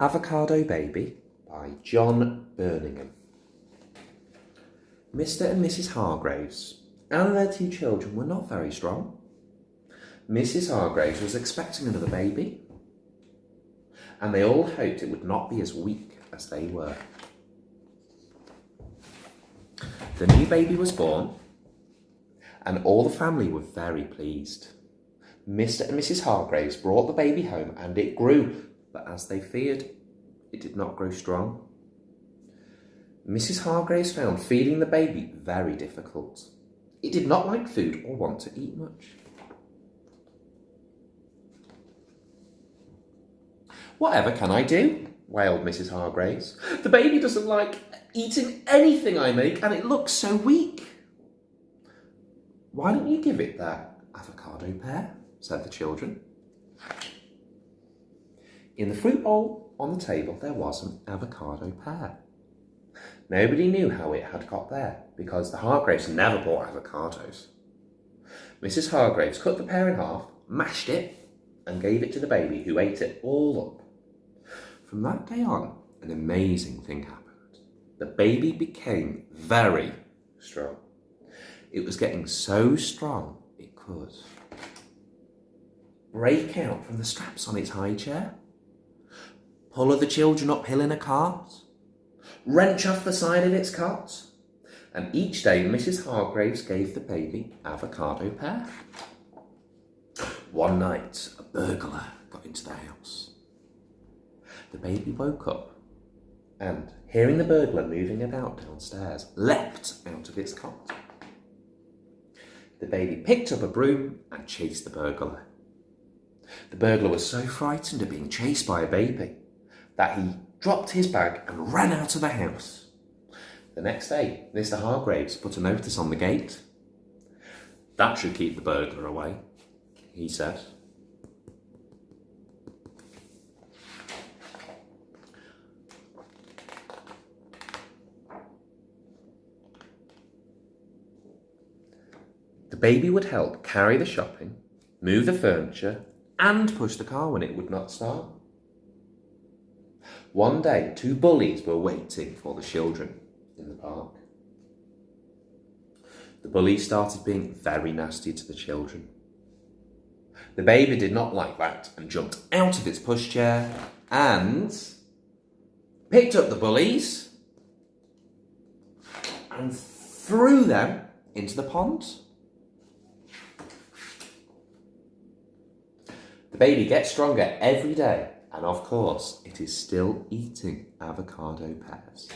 Avocado Baby by John Birmingham. Mr. and Mrs. Hargraves and their two children were not very strong. Mrs. Hargraves was expecting another baby, and they all hoped it would not be as weak as they were. The new baby was born, and all the family were very pleased. Mr. and Mrs. Hargraves brought the baby home, and it grew, but as they feared, it did not grow strong. Mrs. Hargraves found feeding the baby very difficult. It did not like food or want to eat much. "Whatever can I do?" wailed Mrs. Hargraves. "The baby doesn't like eating anything I make, and it looks so weak." "Why don't you give it that avocado pear?" said the children. In the fruit bowl on the table there was an avocado pear. Nobody knew how it had got there, because the Hargraves never bought avocados. Mrs. Hargraves cut the pear in half, mashed it, and gave it to the baby, who ate it all up. From that day on, an amazing thing happened. The baby became very strong. It was getting so strong it could break out from the straps on its high chair, pull other children uphill in a cart, wrench off the side of its cot, and each day Mrs. Hargraves gave the baby avocado pear. One night, a burglar got into the house. The baby woke up and, hearing the burglar moving about downstairs, leapt out of its cot. The baby picked up a broom and chased the burglar. The burglar was so frightened at being chased by a baby that he dropped his bag and ran out of the house. The next day, Mr. Hargraves put a notice on the gate. "That should keep the burglar away," he said. The baby would help carry the shopping, move the furniture, and push the car when it would not start. One day, two bullies were waiting for the children in the park. The bullies started being very nasty to the children. The baby did not like that and jumped out of its pushchair and picked up the bullies and threw them into the pond. The baby gets stronger every day, and of course, it is still eating avocado pears.